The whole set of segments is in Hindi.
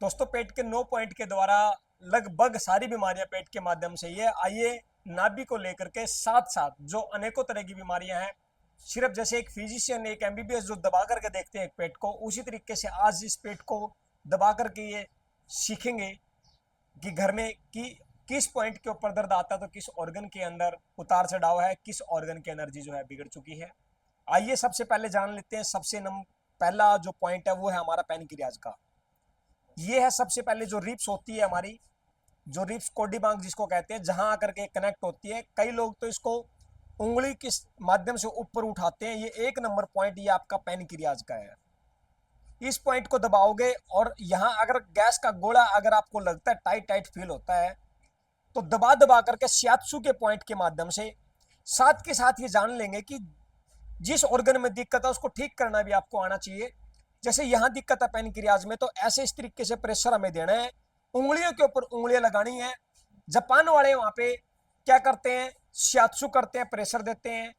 दोस्तों पेट के 9 पॉइंट के द्वारा लगभग सारी बीमारियां पेट के माध्यम से ही है। आइए नाभि को लेकर के साथ साथ जो अनेकों तरह की बीमारियां हैं, सिर्फ जैसे एक फिजिशियन एक एमबीबीएस जो दबा करके देखते हैं एक पेट को, उसी तरीके से आज इस पेट को दबा करके ये सीखेंगे कि घर में कि किस पॉइंट के ऊपर दर्द आता है तो किस ऑर्गन के अंदर उतार चढ़ाव है, किस ऑर्गन की एनर्जी जो है बिगड़ चुकी है। आइए सबसे पहले जान लेते हैं। पहला जो पॉइंट है वो है हमारा पैनक्रियाज का। ये है सबसे पहले जो रिप्स होती है हमारी, जो रिप्स कोडिबांग जिसको कहते हैं, जहां आकर के कनेक्ट होती है। कई लोग तो इसको उंगली के माध्यम से ऊपर उठाते हैं। ये 1 नंबर पॉइंट ये आपका पैनक्रियाज का है। इस पॉइंट को दबाओगे और यहाँ अगर गैस का गोला अगर आपको लगता है टाइट टाइट फील होता है तो दबा दबा करके शियात्सु के पॉइंट के माध्यम से साथ के साथ ये जान लेंगे कि जिस ऑर्गन में दिक्कत है उसको ठीक करना भी आपको आना चाहिए। जैसे यहाँ दिक्कत है पैनक्रियाज में, तो ऐसे इस तरीके से प्रेशर हमें देना है, उंगलियों के ऊपर उंगलियां लगानी है। जापान वाले वहां पे क्या करते हैं, शियात्सु करते हैं, प्रेशर देते हैं।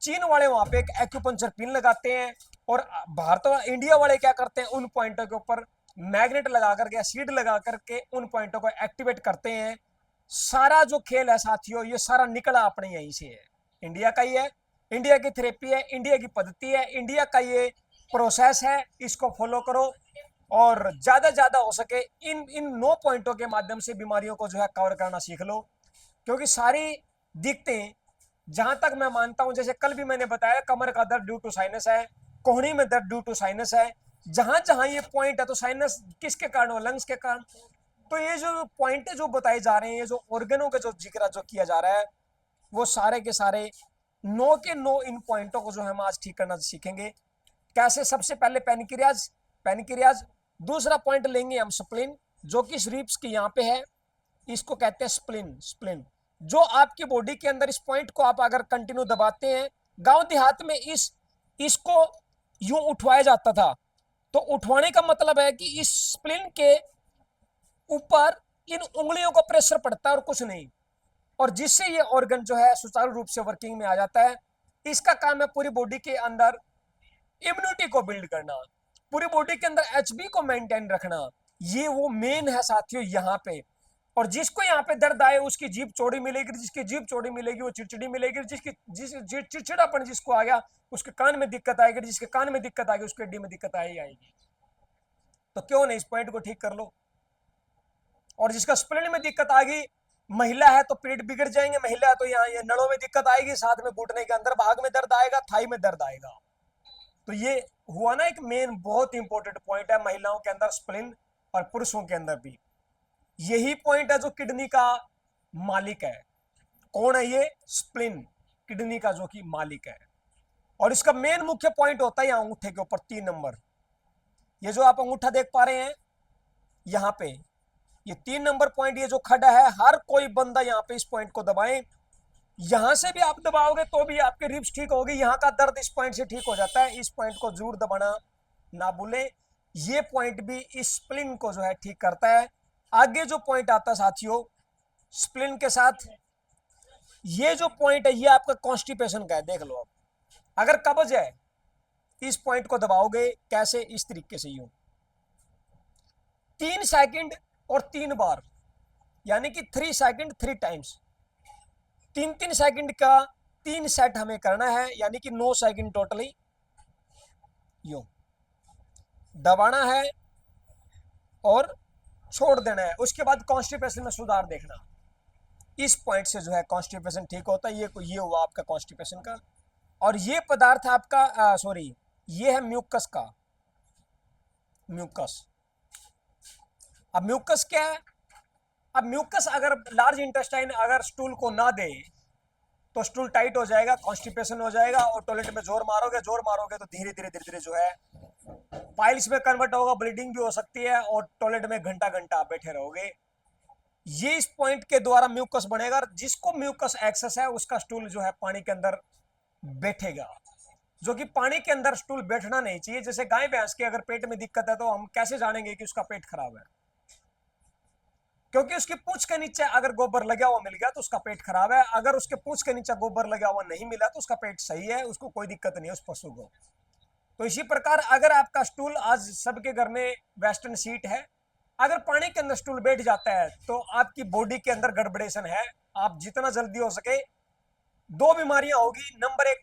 चीन वाले वहां पे एक एक्यूपंक्चर पिन लगाते हैं। और भारत इंडिया वाले क्या करते हैं, उन पॉइंटों के ऊपर मैग्नेट लगा करके, सीड लगा करके उन पॉइंटों को एक्टिवेट करते हैं। सारा जो खेल है साथियों, ये सारा निकला अपने यहीं से है, इंडिया का ही है। इंडिया की थेरेपी है, इंडिया की पद्धति है, इंडिया का ये प्रोसेस है। इसको फॉलो करो और ज्यादा हो सके इन इन 9 पॉइंटों के माध्यम से बीमारियों को जो है कवर करना सीख लो। क्योंकि सारी दिक्कतें, जहां तक मैं मानता हूं, जैसे कल भी मैंने बताया, कमर का दर्द ड्यू टू साइनस है, कोहनी में दर्द ड्यू टू साइनस है। जहां जहां ये पॉइंट है तो साइनस किसके कारण हो, लंग्स के कारण। तो ये जो पॉइंट जो बताए जा रहे हैं, ये जो ऑर्गनों का जो जिक्र जो किया जा रहा है, वो सारे के सारे 9 के 9 इन पॉइंटों को जो हम आज ठीक करना सीखेंगे। कैसे? सबसे पहले पैनक्रियाज, पैनक्रियाज। दूसरा पॉइंट लेंगे हम स्प्लिन, जो कि रिब्स के यहाँ पे है। इसको कहते हैं स्प्लिन। स्प्लिन जो आपकी बॉडी के अंदर, इस पॉइंट को आप अगर कंटिन्यू दबाते हैं, गांव देहात में इसको यूं उठवाया जाता था। तो उठवाने का मतलब है कि इस स्प्लिन के ऊपर इन उंगलियों को प्रेशर पड़ता है और कुछ नहीं, और जिससे ये ऑर्गन जो है सुचारू रूप से वर्किंग में आ जाता है। इसका काम है पूरी बॉडी के अंदर इम्यूनिटी को बिल्ड करना, पूरी बॉडी के अंदर एचबी को मेंटेन रखना। ये वो मेन है साथियों यहाँ पे। और जिसको यहाँ पे दर्द आए उसकी जीभ चौड़ी मिलेगी, जिसकी जीभ चौड़ी मिलेगी वो चिड़चिड़ी मिलेगी, चिड़चिड़ापन जिसको आ गया उसके कान में दिक्कत आएगी, जिसके कान में दिक्कत आएगी उसके हड्डी में दिक्कत आएगी। तो क्यों नहीं इस पॉइंट को ठीक कर लो। और जिसका स्प्लिन में दिक्कत आ गई, महिला है तो पेट बिगड़ जाएंगे, महिला है तो यहाँ ये नड़ों में दिक्कत आएगी, साथ में घुटने के अंदर भाग में दर्द आएगा, थाई में दर्द आएगा। तो ये हुआ ना एक मेन बहुत इंपॉर्टेंट पॉइंट है महिलाओं के अंदर स्प्लिन, और पुरुषों के अंदर भी यही पॉइंट है जो किडनी का मालिक है। कौन है ये? स्प्लिन, किडनी का जो कि मालिक है। और इसका मेन मुख्य पॉइंट होता है यहाँ अंगूठे के ऊपर 3 नंबर। ये जो आप अंगूठा देख पा रहे हैं यहाँ पे, ये 3 नंबर पॉइंट, ये जो खड़ा है, हर कोई बंदा यहाँ पे इस पॉइंट को दबाएं। यहां से भी आप दबाओगे तो भी आपके रिब्स ठीक होगी। यहाँ का दर्द इस पॉइंट से ठीक हो जाता है। इस पॉइंट को जरूर दबाना ना भूलें। ये पॉइंट भी इस स्प्लिन को जो है ठीक करता है। आगे जो पॉइंट आता है साथियों स्प्लिन के साथ, ये जो पॉइंट है ये आपका कॉन्स्टिपेशन का है। देख लो, अब अगर कब्ज है, इस पॉइंट को दबाओगे कैसे? इस तरीके से यूं 3 सेकंड और 3 बार, यानी कि 3 सेकंड 3 टाइम्स, 3 3 सेकंड का 3 सेट हमें करना है, यानी कि 9 सेकंड टोटली। यूं दबाना है और छोड़ देना है। उसके बाद कॉन्स्टिपेशन में सुधार देखना। इस पॉइंट से जो है कॉन्स्टिपेशन ठीक होता है। ये हुआ आपका कॉन्स्टिपेशन का। और ये पदार्थ आपका सॉरी, ये है म्यूकस का। म्यूकस, अब म्यूकस क्या है? अब म्यूकस अगर लार्ज इंटेस्टाइन अगर स्टूल को ना दे तो स्टूल टाइट हो जाएगा, कॉन्स्टिपेशन हो जाएगा, और टॉयलेट में जोर मारोगे तो धीरे धीरे जो है पाइल्स में कन्वर्ट होगा, ब्लीडिंग भी हो सकती है, और टॉयलेट में घंटा घंटा बैठे रहोगे। ये इस पॉइंट के द्वारा म्यूकस बनेगा। जिसको म्यूकस एक्सेस है उसका स्टूल जो है पानी के अंदर बैठेगा, जो कि पानी के अंदर स्टूल बैठना नहीं चाहिए। जैसे गाय भैंस के अगर पेट में दिक्कत है तो हम कैसे जानेंगे कि उसका पेट खराब है? क्योंकि उसकी पूंछ के नीचे अगर गोबर लगा हुआ मिल गया तो उसका पेट खराब है। अगर उसके पूंछ के नीचे गोबर लगा हुआ नहीं मिला तो उसका पेट सही है, उसको कोई दिक्कत नहीं है उस पशु को। तो इसी प्रकार अगर आपका स्टूल, आज सबके घर में वेस्टर्न सीट है, अगर पानी के अंदर स्टूल बैठ जाता है तो आपकी बॉडी के अंदर गड़बड़ेशन है। आप जितना जल्दी हो सके, दो बीमारियां होगी। नंबर एक,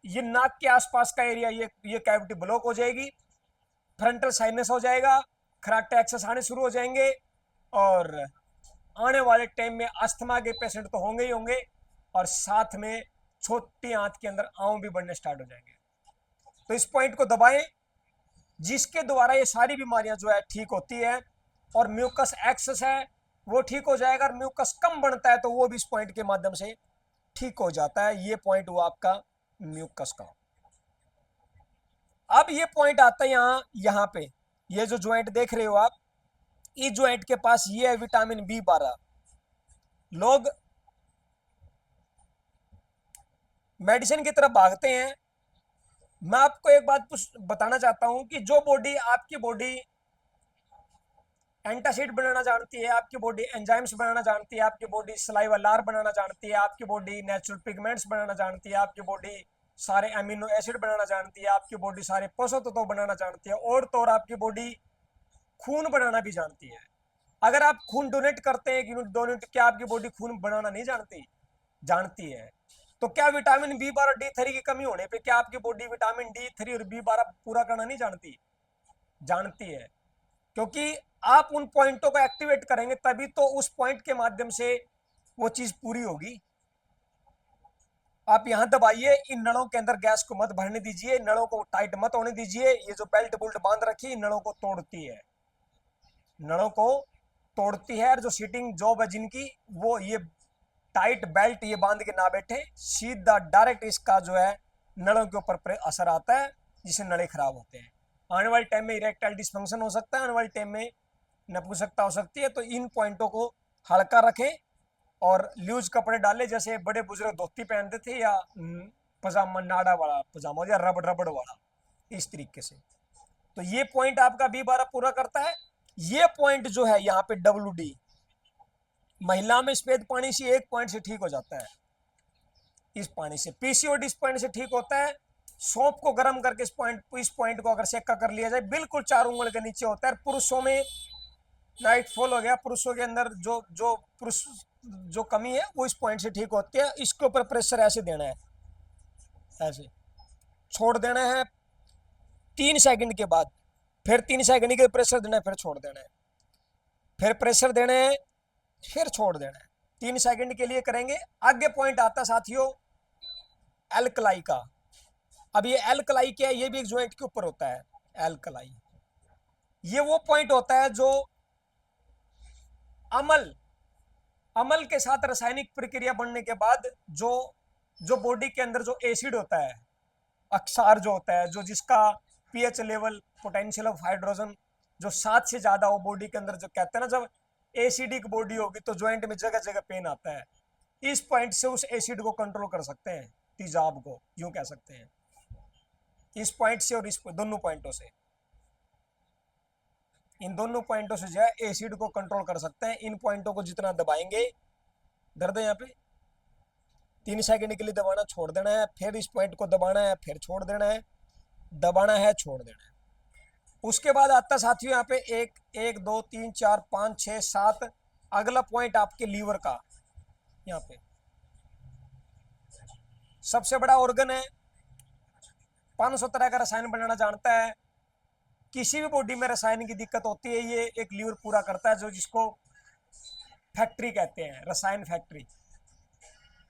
ये नाक के आसपास का एरिया, ये कैविटी ब्लॉक हो जाएगी, फ्रंटल साइनस हो जाएगा, खराटे एक्सेस आने शुरू हो जाएंगे, और आने वाले टाइम में अस्थमा के पेशेंट तो होंगे ही होंगे, और साथ में छोटी आंत के अंदर आंव भी बढ़ने स्टार्ट हो जाएंगे। तो इस पॉइंट को दबाएं, जिसके द्वारा ये सारी बीमारियां जो है ठीक होती है। और म्यूकस एक्सेस है वो ठीक हो जाएगा, और म्यूकस कम बनता है तो वो भी इस पॉइंट के माध्यम से ठीक हो जाता है। ये पॉइंट हुआ आपका म्यूकस का। अब ये पॉइंट आता है यहां पे, ये जो ज्वाइंट देख रहे हो आप, इस ज्वाइंट के पास ये है विटामिन B12। लोग मेडिसिन की तरफ भागते हैं। मैं आपको एक बात बताना चाहता हूं कि जो बॉडी, आपकी बॉडी एंटासिड बनाना जानती है, आपकी बॉडी एंजाइम्स बनाना जानती है, आपकी बॉडी सलाइवा लार बनाना जानती है, आपकी बॉडी नेचुरल पिगमेंट्स बनाना जानती है, आपकी बॉडी सारे अमीनो एसिड बनाना जानती है, आपकी बॉडी सारे पोषक तत्व बनाना जानती है, और तो और आपकी बॉडी खून बनाना भी जानती है। अगर आप खून डोनेट करते हैं, एक यूनिट डोनेट, क्या आपकी बॉडी खून बनाना नहीं जानती? जानती है। तो क्या विटामिन B12 D3 की कमी होने पे क्या आपकी बॉडी विटामिन D3 और B12 पूरा करना नहीं जानती? जानती है। क्योंकि आप उन पॉइंटों को एक्टिवेट करेंगे तभी तो उस पॉइंट के माध्यम से वो चीज पूरी होगी। आप यहां दबाइए, इन नलों के अंदर गैस को मत भरने दीजिए, नलों को टाइट मत होने दीजिए। ये जो बेल्ट बुल्ट बांध रखी इन नलों को तोड़ती है, नलों को तोड़ती है। और जो सीटिंग जॉब है जिनकी, वो ये टाइट बेल्ट ये बांध के ना बैठे, सीधा डायरेक्ट इसका जो है नलों के ऊपर असर आता है, जिससे नले खराब होते हैं। आने वाले टाइम में इरेक्टाइल डिस्फंक्शन हो सकता है, आने वाले टाइम में नपुंसकता हो सकती है। तो इन पॉइंटों को हल्का रखें और लूज कपड़े डालें, जैसे बड़े बुजुर्ग धोती पहनते थे, या पजामा, नाड़ा वाला पजामा, या रबड़ रबड़ वाला, इस तरीके से। तो ये पॉइंट आपका B12 पूरा करता है। ये पॉइंट जो है यहाँ पे WD, महिला में सफेद पानी से एक पॉइंट से ठीक हो जाता है, इस पानी से। PCOD इस पॉइंट से ठीक होता है। सौंफ को गर्म करके इस पॉइंट को अगर सेका कर लिया जाए, बिल्कुल 4 उंगल के नीचे होता है। पुरुषों में नाइट फॉल हो गया, पुरुषों के अंदर जो जो पुरुष जो कमी है वो इस पॉइंट से ठीक होती है। इसके ऊपर प्रेशर ऐसे देना है, ऐसे छोड़ देना है 3 सेकंड के बाद, फिर 3 सेकंड के प्रेशर देना है, फिर छोड़ देना है, फिर प्रेशर देना है, फिर छोड़ देना है। 3 सेकंड के लिए करेंगे। आगे पॉइंट आता साथियों एल्कलाई का। अब ये एल्कलाई क्या है? ये भी एक ज्वाइंट के ऊपर होता है। एल्कलाई ये वो पॉइंट होता है जो अमल अमल के साथ रासायनिक प्रक्रिया बढ़ने के बाद जो जो बॉडी के अंदर जो एसिड होता है, अक्सार जो होता है, जो जिसका pH level, potential of hydrogen जो 7 से ज्यादा हो बॉडी के अंदर, जो कहते हैं ना, जब एसिडिक बॉडी होगी तो ज्वाइंट में जगह जगह पेन आता है। इस पॉइंट से उस एसिड को कंट्रोल कर सकते हैं, तेजाब को यूं कह सकते हैं। इस पॉइंट से और इस दोनों पॉइंटों से, इन दोनों पॉइंटों से जो है एसिड को कंट्रोल कर सकते हैं। इन पॉइंटों को जितना दबाएंगे, दर्द है यहाँ पे, 3 सेकंड के लिए दबाना, छोड़ देना है, फिर इस पॉइंट को दबाना है, फिर छोड़ देना है, दबाना है, छोड़ देना है। उसके बाद आता साथियों यहाँ पे 1 2 3 4 5 6 7 अगला पॉइंट आपके लीवर का। यहाँ पे सबसे बड़ा ऑर्गन है, 500 तरह का रसायन बनाना जानता है। किसी भी बॉडी में रसायन की दिक्कत होती है, ये एक लीवर पूरा करता है, जो जिसको फैक्ट्री कहते हैं, रसायन फैक्ट्री।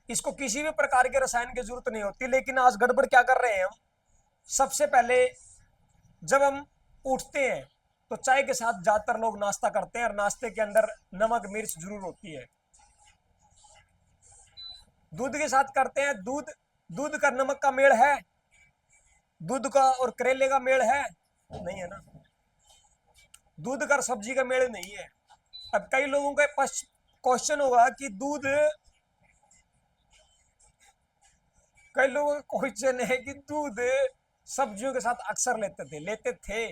इसको किसी भी प्रकार के रसायन की जरूरत नहीं होती। लेकिन आज गड़बड़ क्या कर रहे हैं हम, सबसे पहले जब हम उठते हैं तो चाय के साथ ज्यादातर लोग नाश्ता करते हैं, और नाश्ते के अंदर नमक मिर्च जरूर होती है। दूध के साथ करते हैं, दूध का नमक का मेल है? दूध का और करेले का मेल है? नहीं है ना। दूध का सब्जी का मेल नहीं है। अब कई लोगों का क्वेश्चन होगा कि कई लोगों का क्वेश्चन है कि दूध सब्जियों के साथ अक्सर लेते थे।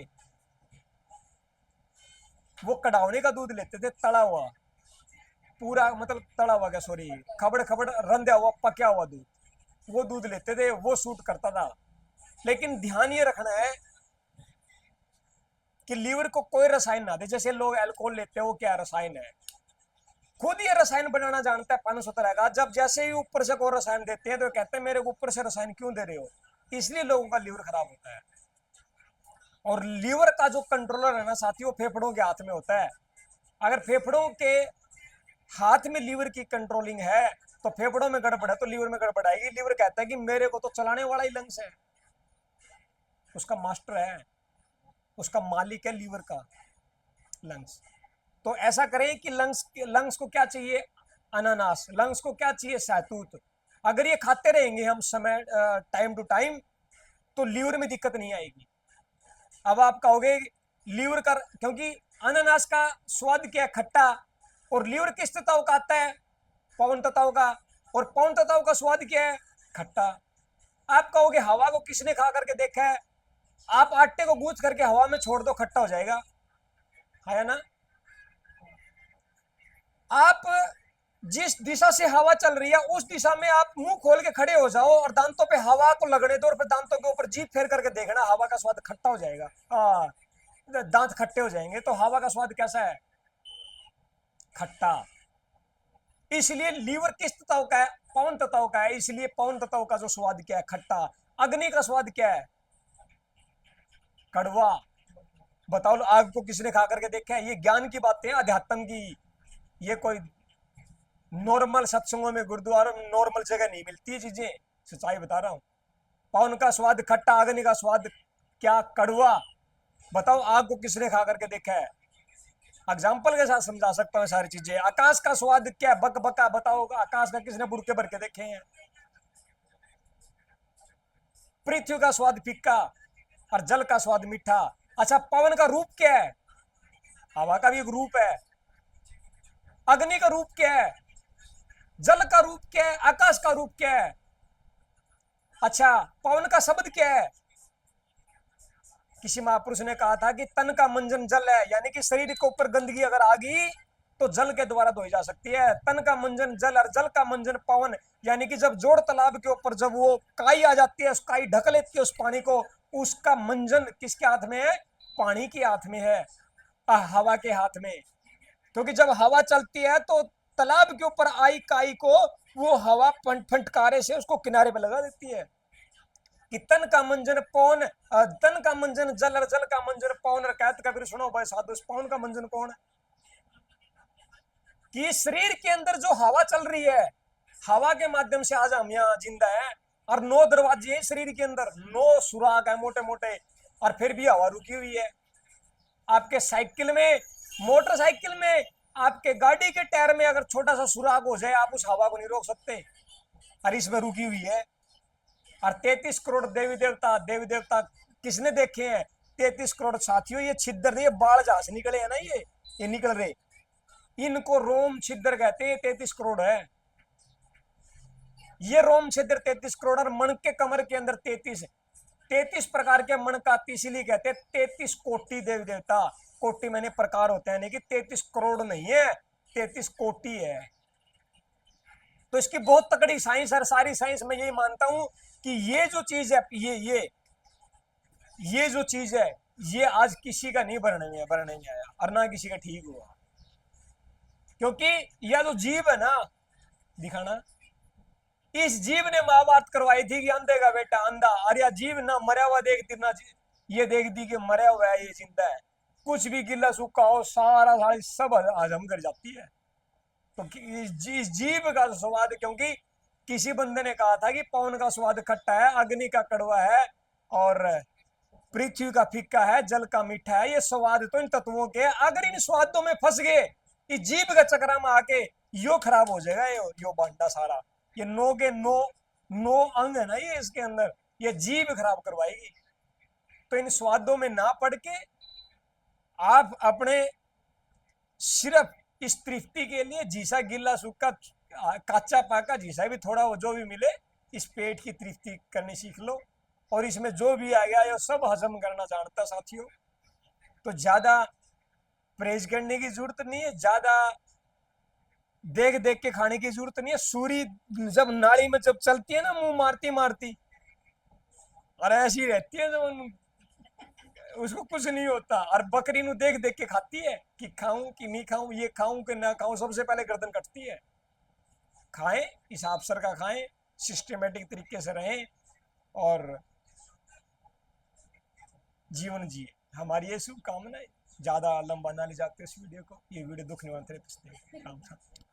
वो कढ़ावने का दूध लेते थे, तला हुआ, पूरा मतलब तला हुआ क्या, सॉरी, खबड़ खबड़ रंधा हुआ पका हुआ दूध, वो दूध लेते थे, वो सूट करता था। लेकिन ध्यान ये रखना है, कि लीवर को कोई रसायन ना दे। जैसे लोग अल्कोहल लेते हैं, वो क्या रसायन है, खुद ये रसायन बनाना जानता है 517 का। जब जैसे ही ऊपर से कोई रसायन देते हैं तो कहते हैं मेरे को ऊपर से रसायन क्यों दे रहे हो। इसलिए लोगों का लीवर खराब होता है। और लीवर का जो कंट्रोलर है ना साथियों, फेफड़ों के हाथ में होता है। अगर फेफड़ों के हाथ में लीवर की कंट्रोलिंग है तो फेफड़ों में गड़बड़ है तो लीवर में गड़बड़ आएगी। लीवर कहता है कि मेरे को तो चलाने वाला ही लंग्स है, उसका मास्टर है, उसका मालिक है लीवर का लंग्स। तो ऐसा करें कि लंग्स को क्या चाहिए, अनानास। लंग्स को क्या चाहिए, सहतूत। अगर ये खाते रहेंगे हम समय टाइम टू टाइम तो लीवर में दिक्कत नहीं आएगी। अब आप कहोगे लीवर का, क्योंकि अनानास का स्वाद क्या है, खट्टा। और लीवर किस तत्व का आता है, पवन तत्व का। और पवन तत्व का स्वाद क्या है, खट्टा। आप कहोगे हवा को किसने खा करके देखा है, आप आटे को गूंथ करके हवा में छोड़ दो, खट्टा हो जाएगा, है ना। आप जिस दिशा से हवा चल रही है उस दिशा में आप मुंह खोल के खड़े हो जाओ और दांतों पे हवा को लगने दो और फिर दांतों के ऊपर जीभ फेर करके देखना, हवा का स्वाद खट्टा हो जाएगा। दांत खट्टे हो जाएंगे। तो हवा का स्वाद कैसा है, खट्टा। इसलिए लीवर किस तत्व का है, पवन तत्व का है। इसलिए पवन तत्व का जो स्वाद क्या है, खट्टा। अग्नि का स्वाद क्या है, कड़वा। बताओ आग को किसने खा करके देखा है। ये ज्ञान की बातें हैं, अध्यात्म की। ये कोई नॉर्मल सत्संगों में, गुरुद्वारों में नॉर्मल जगह नहीं मिलती है चीजें, सच्चाई बता रहा हूं। पवन का स्वाद खट्टा, अग्नि का स्वाद क्या, कड़वा। बताओ आग को किसने खा करके देखा है। एग्जाम्पल के साथ समझा सकता हूँ सारी चीजें। आकाश का स्वाद क्या है, बक बका। बताओ आकाश का किसने बुरके भर के देखे हैं। पृथ्वी का स्वाद फीका और जल का स्वाद मीठा। अच्छा, पवन का रूप क्या है, हवा का भी एक रूप है। अग्नि का रूप क्या है, जल का रूप क्या है, आकाश का रूप क्या है। अच्छा, पवन का शब्द क्या है। किसी महापुरुष ने कहा था कि तन का मंजन जल है, यानी कि शरीर के ऊपर गंदगी अगर आ गई तो जल के द्वारा धोई जा सकती है। तन का मंजन जल और जल का मंजन पवन, यानी कि जब जोड़ तालाब के ऊपर जब वो काई आ जाती है, उस काई ढक लेती है उस पानी को, उसका मंजन किसके हाथ में है, पानी के हाथ में है, हवा के हाथ में। क्योंकि जब हवा चलती है तो तालाब के ऊपर आई काई को वो हवा फंटकारे से उसको किनारे पर लगा देती है। कि तन का मंजन पवन, तन का मंजन जल और जल का मंजन पवन। कहत कबीर सुनो भाई साधु, पवन का मंजन कौन है, कि शरीर के अंदर जो हवा चल रही है, हवा के माध्यम से आज हम यहाँ जिंदा है। और 9 दरवाजे हैं शरीर के अंदर, 9 सुराग है मोटे मोटे, और फिर भी हवा रुकी हुई है। आपके साइकिल में, मोटरसाइकिल में, आपके गाड़ी के टायर में अगर छोटा सा सुराग हो जाए, आप उस हवा को नहीं रोक सकते, और इसमें रुकी हुई है। और 33 करोड़ देवी देवता किसने देखे हैं, 33 करोड़ साथियों। ये छिद्र नहीं, ये बाढ़ जहां से निकले हैं ना, ये निकल रहे, इनको रोम छिद्र कहते हैं। 33 करोड़ है ये रोम छिद्र, 33 करोड़। और मन के कमर के अंदर 33 प्रकार के मन का, इसीलिए कहते हैं 33 कोटि देवी देवता। कोटि मैंने प्रकार होते हैं, नहीं कि 33 करोड़ नहीं है, 33 कोटि है। तो इसकी बहुत तकड़ी साइंस है। सारी साइंस में यही मानता हूं कि ये जो चीज है, ये जो चीज है, ये आज किसी का नहीं बनने में आया और ना किसी का ठीक हुआ। क्योंकि यह जो जीव है ना, दिखाना, इस जीव ने महाभारत करवाई थी कि अंधे का बेटा अंधा। अरे जीव ना मरा हुआ देखती ना, ये देखती कि मरा हुआ है, ये जिंदा है। कुछ भी गिल्ला सूखा हो, सारा सारी सब हजम कर जाती है। तो इस जीव का स्वाद, क्योंकि किसी बंदे ने कहा था कि पवन का स्वाद खट्टा है, अग्नि का कड़वा है, और पृथ्वी का फीका है, जल का मीठा है। ये स्वाद तो इन तत्वों के, अगर इन स्वादों में फंस गए, इस जीव का चक्रा में आके, यो खराब हो जाएगा। यो बांटा सारा, ये 9 के 9 अंग है ना ये इसके अंदर, ये जीव खराब करवाएगी। तो इन स्वादों में ना पड़ के आप अपने सिर्फ इस तृप्ति के लिए, जीसा गिल्ला सूखा काचा पाका, जीसा भी थोड़ा वो जो भी मिले, इस पेट की तृप्ति करनी सीख लो। और इसमें जो भी आ गया ये सब हजम करना जानता साथियों। तो ज्यादा परहेज करने की जरूरत नहीं है, ज्यादा देख देख के खाने की जरूरत नहीं है। सूरी जब नाड़ी में जब चलती है ना, मुंह मारती मारती, और ऐसी रहती है जब उसको कुछ नहीं होता। और बकरी नु देख देख के खाती है कि खाऊं कि नहीं खाऊं, ये खाऊं कि ना खाऊं, सबसे पहले गर्दन कटती है। खाएं, इस अवसर का खाएं, सिस्टमेटिक तरीके से रहें और जीवन जिए। हमारी ये शुभकामनाएं। ज्यादा लंबा ना ले जाते इस वीडियो को, ये वीडियो दुख निवारण राम राम।